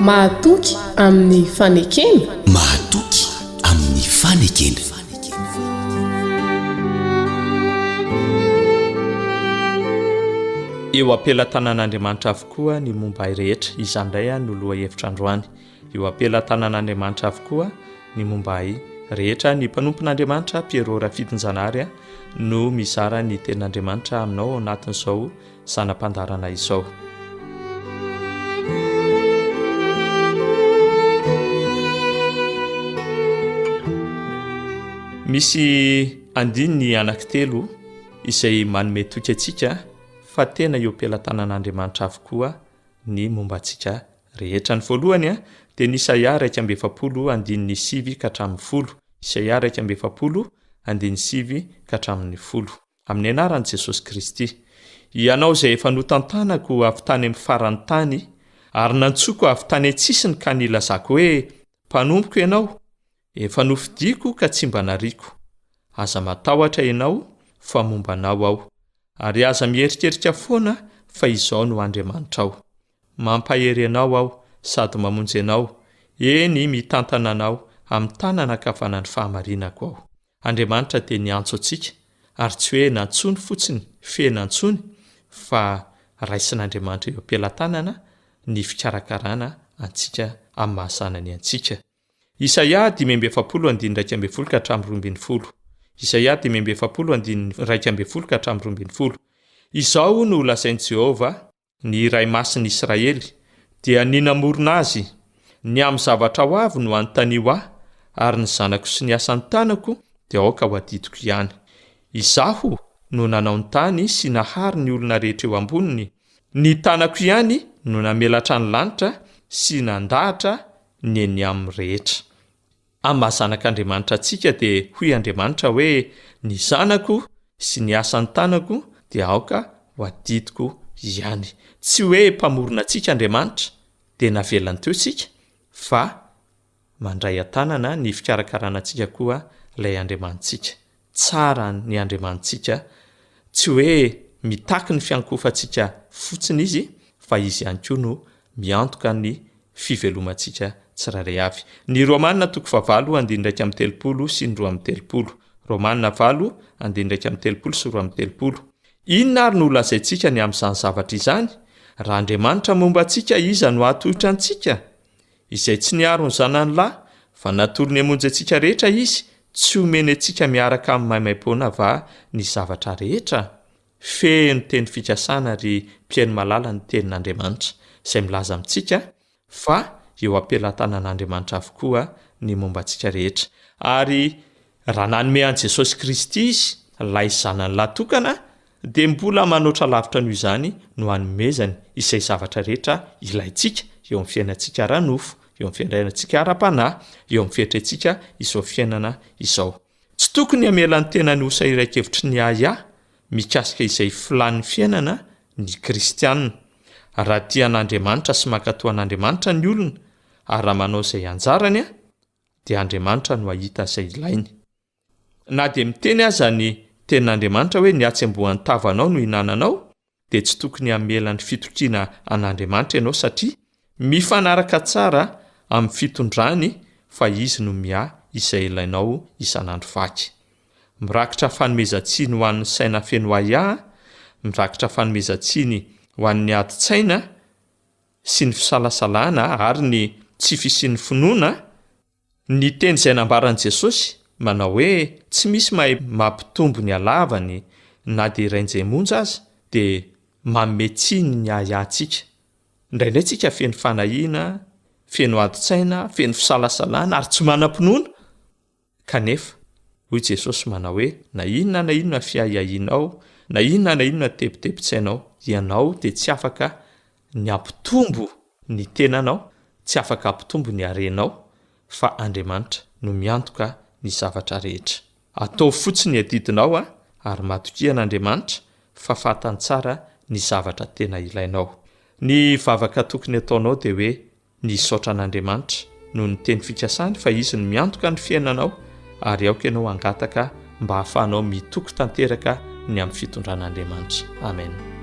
mahatoky amin'ny fanekena. Mahatoky amin'ny fanekena. Eo apelatanan'Andriamanitra avokoa ny momba rehetra, izandray no loha hevitra androany. Eo apelatanan'Andriamanitra avokoa ny momba rehetra, ny mpanompon'Andriamanitra Piero Rafitinjanary no mizara ny tenin'Andriamanitra aminao anatin'izao zanam-pandarana izao. Misy andininy anankitelo izay manome toky antsika fa tena eo apelatanan'Andriamanitra avokoa ny momba antsika rehetra. Ny voalohany dia ny Isaia 1:7-10. Isaia 1:7-10 amin'ny anaran'i Jesosy Kristy. Ianao izay efa notantanako avy tany amin'ny farany tany, ary nantsoko avy tany an-tsisiny ka nilazako hoe, mpanompoka ianao, efa nofidiako ka tsy mba nariko. Aza matahotra ianao fa momba anao aho, ary aza mieritreritra foana fa izao no Andriamanitra ao. Mampahery anao aho sady mamonjy anao, eny mitantana anao amin'ny tanana ankavanan'ny fahamarinako aho. Andriamanitra dia niantso antsika, ary tsy hoe nantsony fotsiny, nantsony, fa raisin'Andriamanitra eo am-pelatanana ny fikarakarana antsika amin'ny mahasanany antsika. Isaia 5:12-12. Isaia 5:12-12. Izao no lazain'i Jehova, ny iray masin'i Israely, dia ninamorona azy, ny amin'ny zavatra ho avy no anontanio ahy, ary ny zanako sy ny asan'ny tanako dia aoka ho adidiko ihany. Izaho no nanao ny tany sy nahary ny olona rehetra eo amboniny, ny tanako ihany no namelatra ny lanitra sy nandahatra ny eny amin'ny rehetra. Amin'ny mahazanak'Andriamanitra antsika dia hoy Andriamanitra hoe, ny zanako sy ny asan'ny tanako dia aoka ho adidiko ihany. Tsy hoe mpamorona antsika Andriamanitra dia navelany teo sika, fa mandray antanana ny fikarakarana antsika koa ilay Andriamanitsika. Tsara ny Andriamanitsika, tsy hoe mitaky ny fiankofantsika fotsiny izy, fa izy ihany koa no miantoka ny fivelomantsika tsiraray avy. Ny Romanina 5:13 sy 2:30. Romanina 5:13 sy 2:30. Inona ary no lazaintsika ny amin'izany zavatra izany? Raha Andriamanitra momba antsika, iza no ahatohitra antsika? Izay tsy niaro ny zanany lahy, fa natoro ny hamonjy antsika rehetra izy, tsy omeny antsika miaraka amin'ny maimai-poana va ny zavatra rehetra? Feno teny fikasana ary mpiaino malala ny tenin'Andriamanitra, izay milaza amintsika fa eo am-pelatanan'Andriamanitra avokoa ny momba antsika rehetra. Ary raha nanome an'i Jesosy Kristy izy, ilay zanany lahy dia mbola manoatra lavitra noho izany no hanomezany izay zavatra rehetra ilaintsika eo amin'ny fiainantsika ara-nofo, eo amin'ny fiainantsika ara-panahy, eo amin'ny fiaitrantsika izao fiainana izao. Tsy tokony hamela ny tenany ho sairaikevitry ny ahy mikasika izay filan'ny fiainana ny kristianina. Raha tian'Andriamanitra sy mankatoa an'Andriamanitra ny olona, ary raha manao izay anjarany dia Andriamanitra no ahita izay ilainy. Na dia miteny aza ny tenin'Andriamanitra hoe niatsembohan'ny tavanao no hinananao, dia tsy tokony hamela ny fitokiana an'Andriamanitra ianao, satria mifanaraka tsara amin'ny fitondrany fa izy no izay ilainao isan'andro vaky. Mirakitra fanomezan-tsiny ho an'ny saina feno ahiahy, mirakitra fanomezan-tsiny ho an'ny adi-tsaina sy ny fisalasalana ary ny tsy fisian'ny finoana. Ny teny izay nambaran'i Jesosy manao hoe tsy misy mahay mampitombo ny halavany na dia irain'izay monja aza dia manome tsiny ny ahiahintsika. Indraindray tsika feno fanahiana, feno adi-tsaina, feno fisalasalana ary tsy manam-pinoana. Kanefa hoy Jesosy manao hoe na inona fiahiahinao, na inona tebotebotsainao, ianao dia tsy afaka ny ampitombo ny tenanao, tsy afaka ampitombo ny harenao, fa Andriamanitra no miantoka ny zavatra rehetra. Atao fotsiny adidinao ary matokian'Andriamanitra fa fantany tsara ny zavatra tena ilainao. Ny vavaka tokony ataonao dia hoe ny saotra an'Andriamanitra no ny teny fikasany fa izy no miantoka ny fiainanao, ary aoka ianao hangataka mba hahafahanao mitoko tanteraka ny amin'ny fitondran'Andriamanitra. Amen.